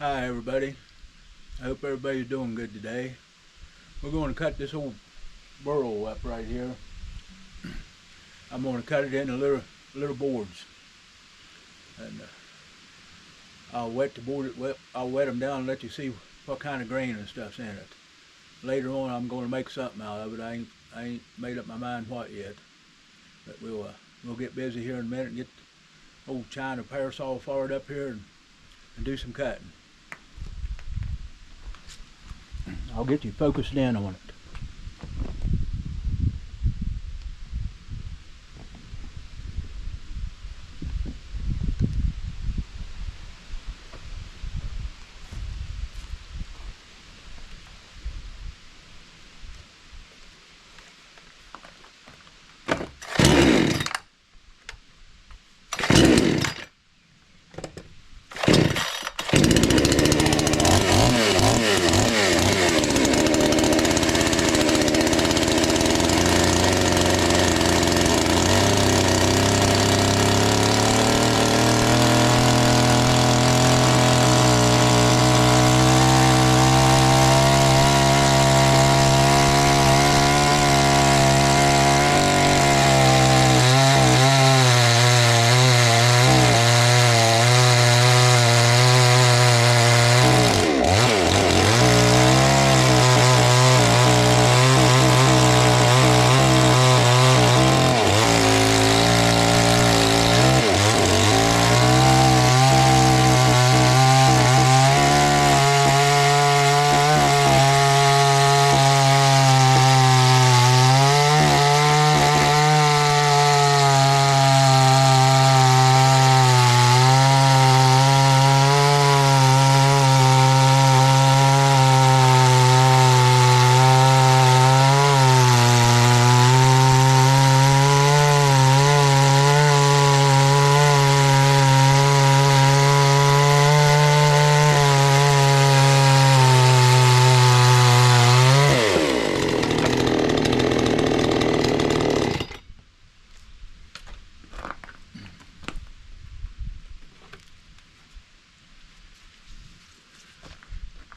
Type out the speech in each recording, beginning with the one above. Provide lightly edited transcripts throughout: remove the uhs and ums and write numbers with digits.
Hi everybody. I hope everybody's doing good today. We're going to cut this old burrow up right here. I'm going to cut it into little boards, and I'll wet the board. I'll wet them down and let you see what kind of grain and stuff's in it. Later on, I'm going to make something out of it. I ain't made up my mind what yet, but we'll get busy here in a minute and get the old China parasol fired up here and do some cutting. I'll get you focused in on it.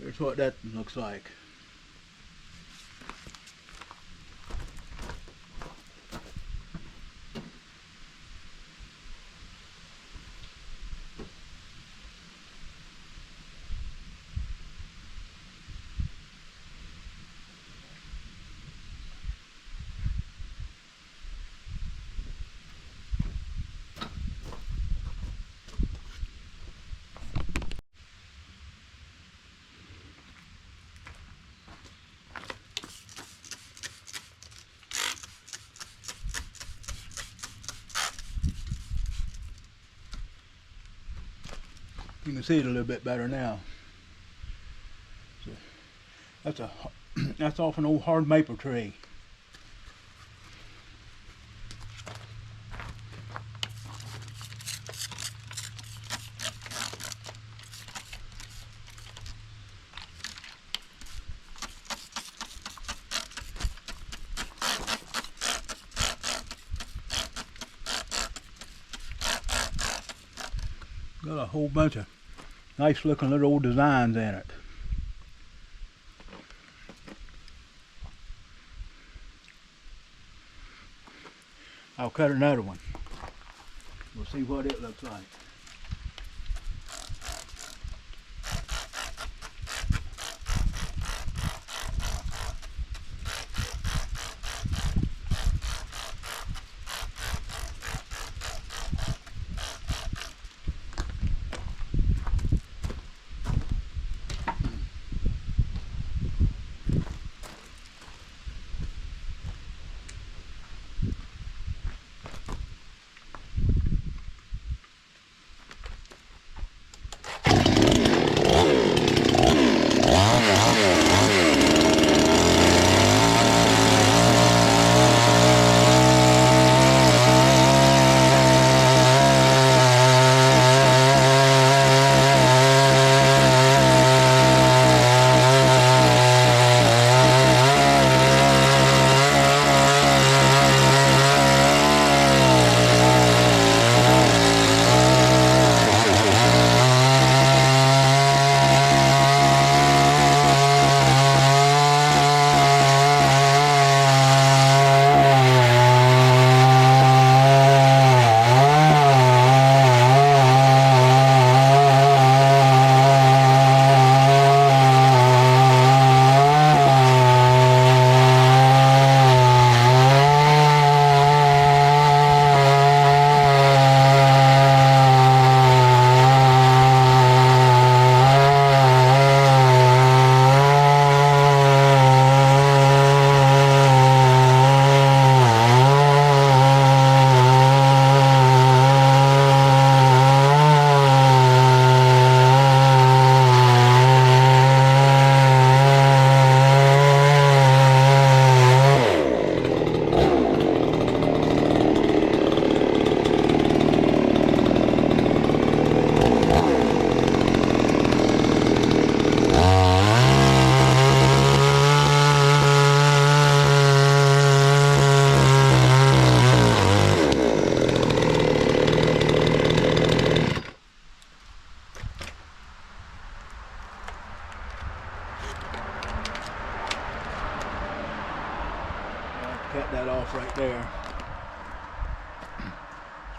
Here's what that looks like. You can see it a little bit better now. So that's off an old hard maple tree. Got a whole bunch of nice looking little old designs in it. I'll cut another one. We'll see what it looks like.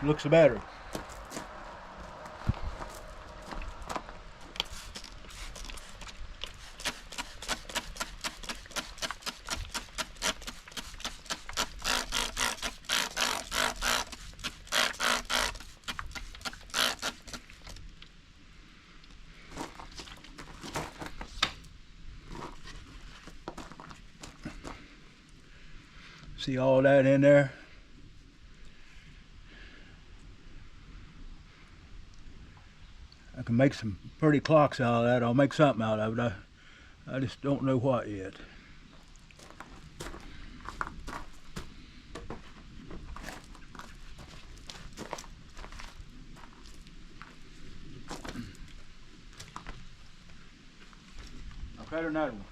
looks better. See all that in there? I can make some pretty clocks out of that. I'll make something out of it. I just don't know what yet. I'll cut another one.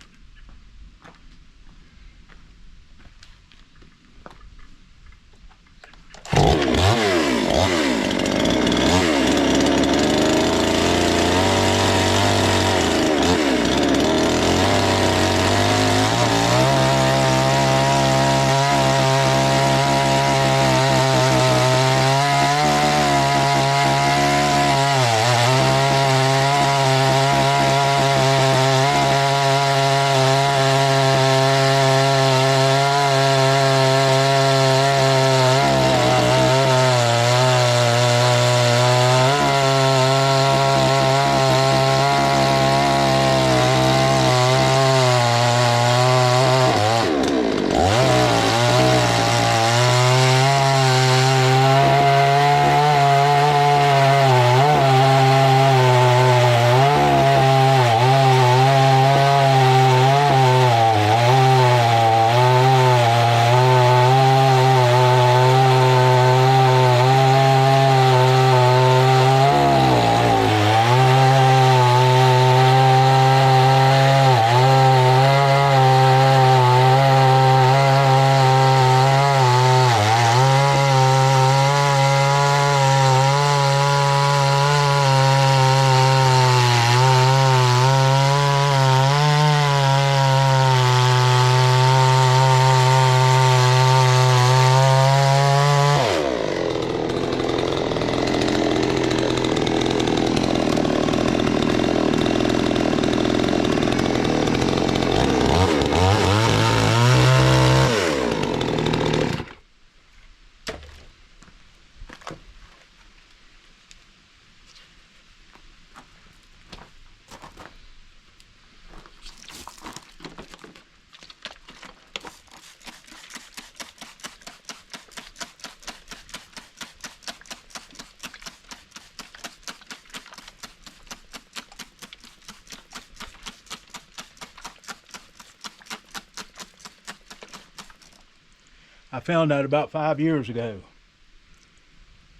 I found that about 5 years ago,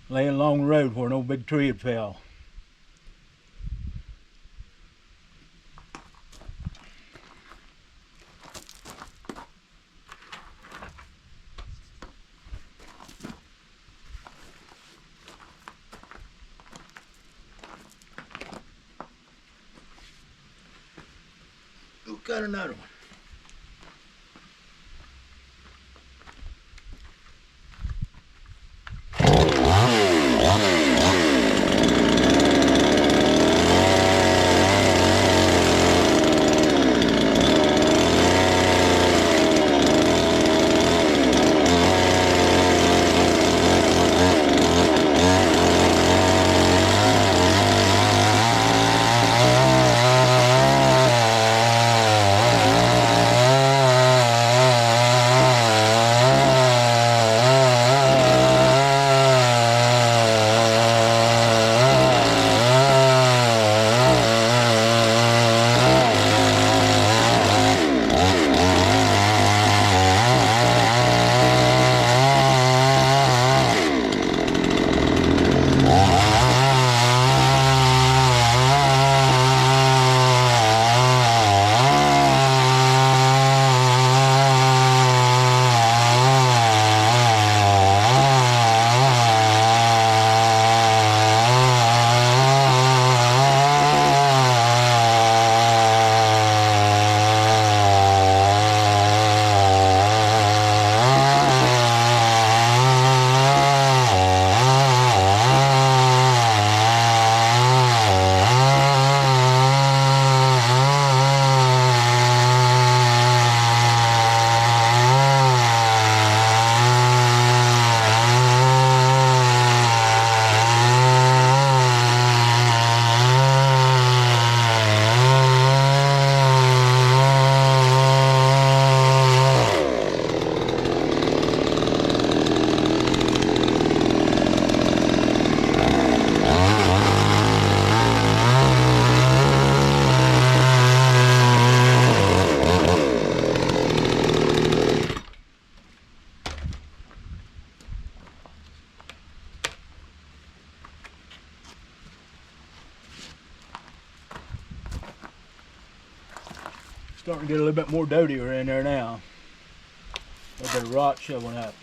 laying along the road where no big tree had fell. We've got another one. Starting to get a little bit more dirtier in there now. A bit of rot showing up.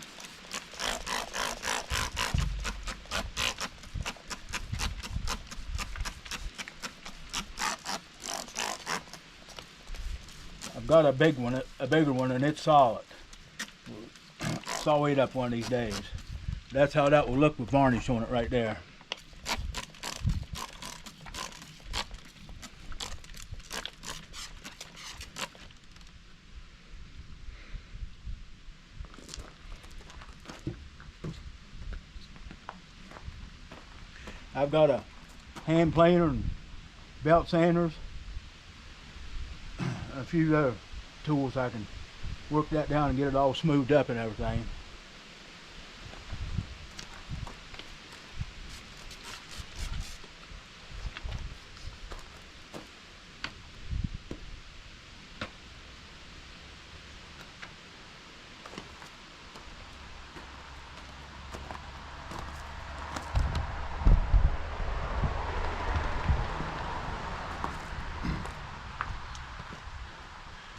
I've got a bigger one, and it's solid. Saw it up one of these days. That's how that will look with varnish on it right there. I've got a hand planer and belt sanders, a few other tools I can work that down and get it all smoothed up and everything.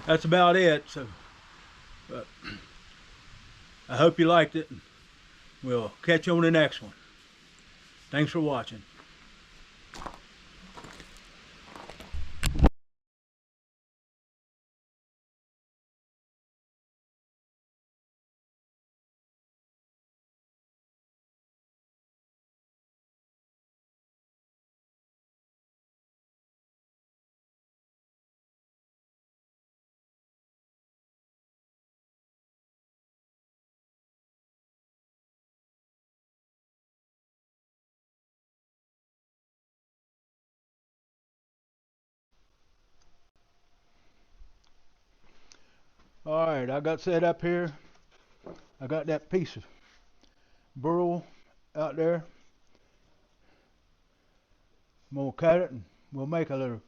That's about it. So I hope you liked it. We'll catch you on the next one. Thanks for watching. Alright, I got set up here. I got that piece of burl out there. I'm going to cut it and we'll make a little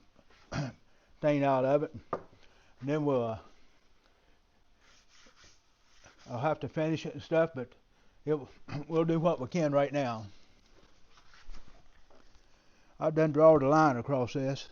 thing out of it. And then I'll have to finish it and stuff, but we'll do what we can right now. I've done drawn the line across this.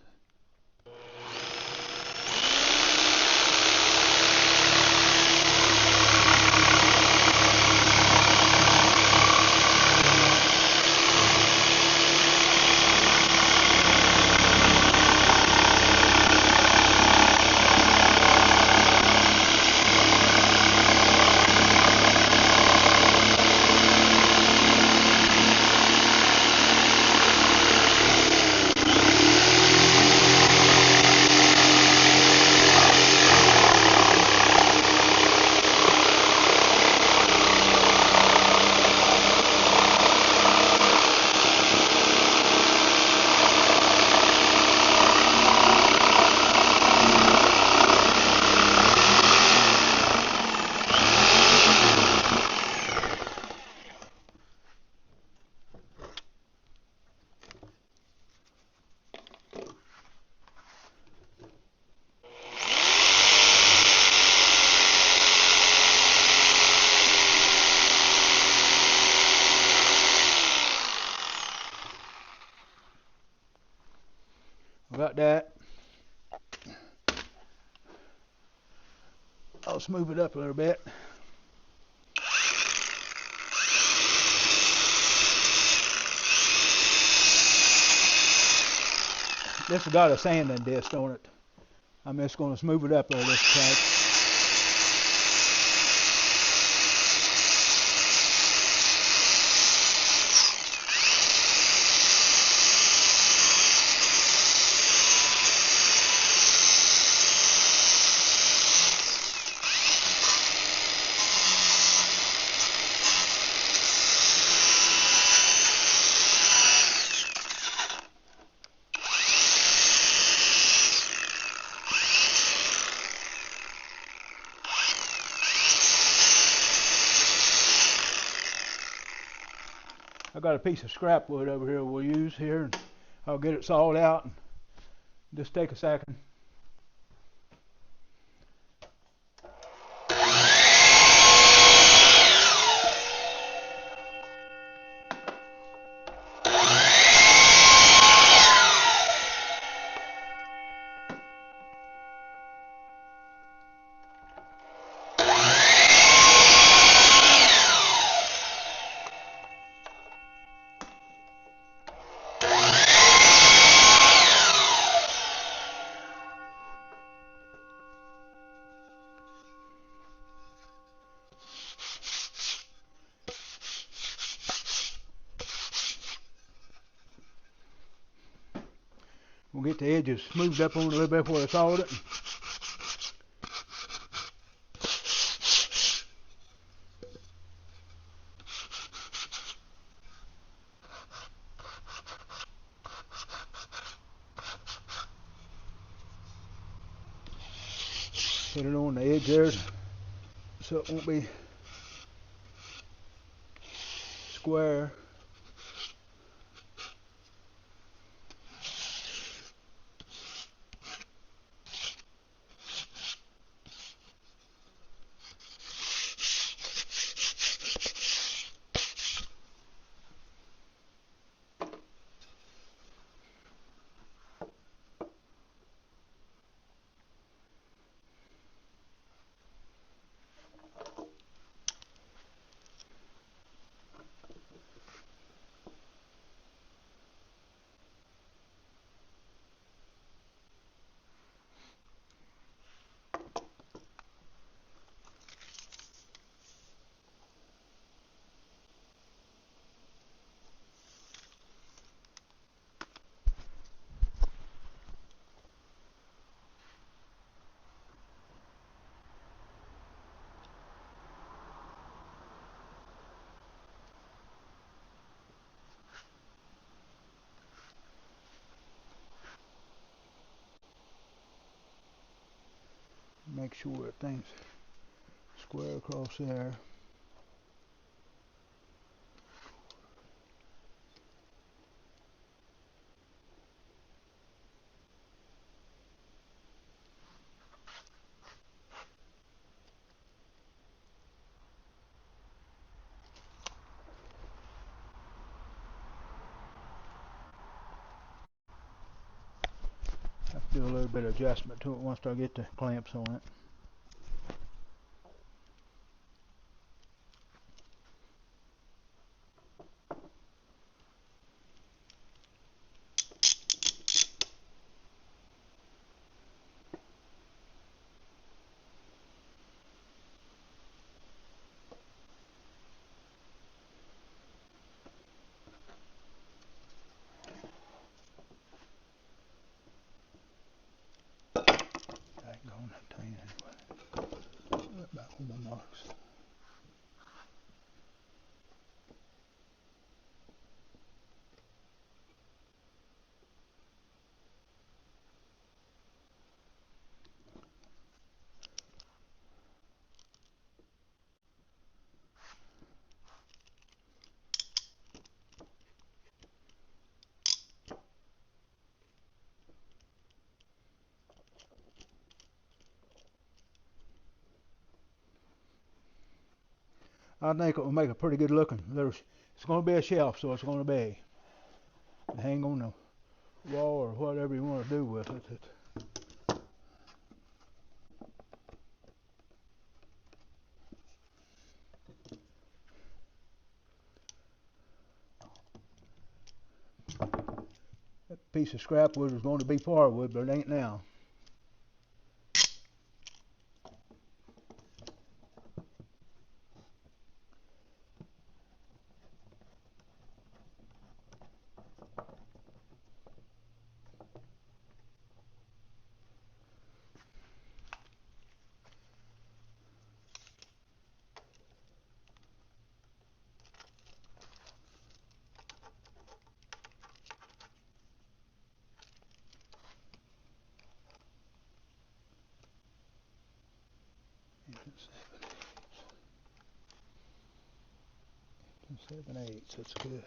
Got that. I'll smooth it up a little bit. This has got a sanding disc on it. I'm just going to smooth it up a little bit. I got a piece of scrap wood over here we'll use here, and I'll get it sawed out. And just take a second. We'll get the edges smoothed up on a little bit before I solid it. Put it on the edge there so it won't be square. Make sure everything's square across there. Have to do a little bit of adjustment to it once I get the clamps on it. Daggone that thing anyway. Right back on my marks. I think it will make a pretty good looking. It's going to be a shelf, so it's going to be hang on the wall or whatever you want to do with it. That piece of scrap wood was going to be firewood, but it ain't now. And 7/8, that's good.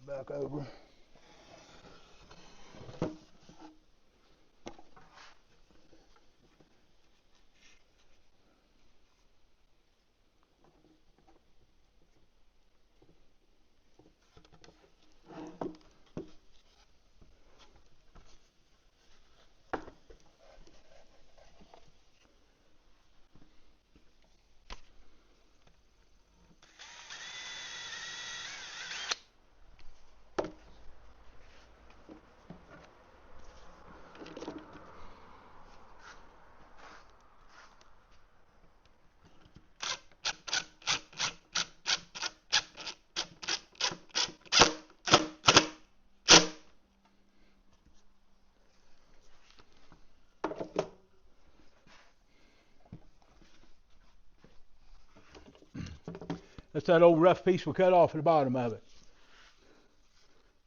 Back over. That's that old rough piece we cut off at the bottom of it.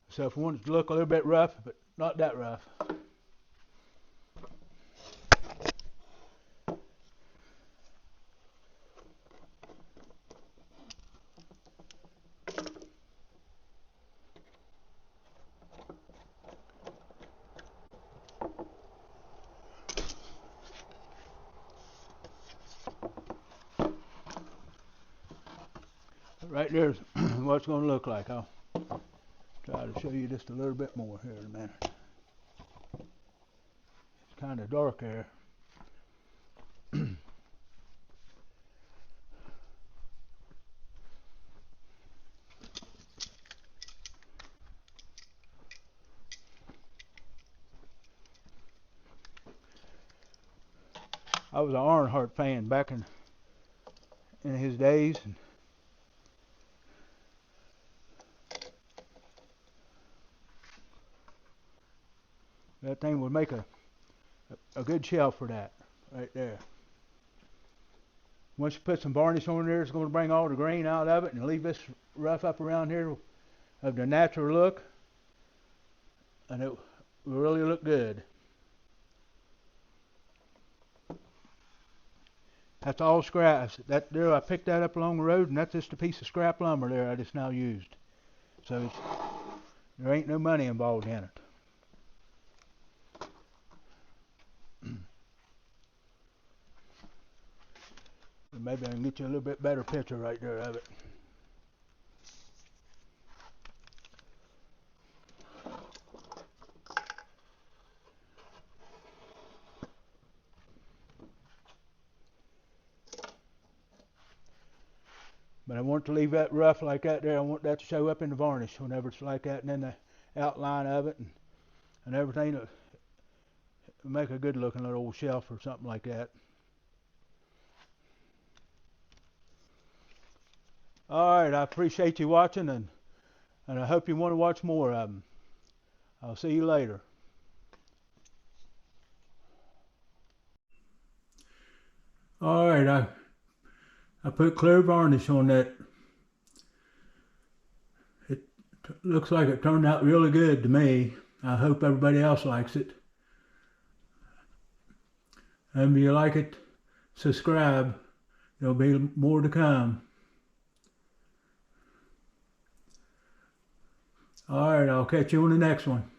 So if we want it to look a little bit rough, but not that rough. Right there's what it's going to look like. I'll try to show you just a little bit more here in a minute. It's kind of dark there. I was an Ironheart fan back in his days. And that thing would make a good shelf for that right there. Once you put some varnish on there, it's going to bring all the grain out of it and leave this rough up around here of the natural look, and it will really look good. That's all scraps. That there, I picked that up along the road, and that's just a piece of scrap lumber there I just now used. So there ain't no money involved in it. Maybe I can get you a little bit better picture right there of it. But I want to leave that rough like that there. I want that to show up in the varnish whenever it's like that, and then the outline of it and everything will make a good looking little old shelf or something like that. Alright, I appreciate you watching, and I hope you want to watch more of them. I'll see you later. Alright, I put clear varnish on that. It looks like it turned out really good to me. I hope everybody else likes it. And if you like it, subscribe. There'll be more to come. Alright, I'll catch you on the next one.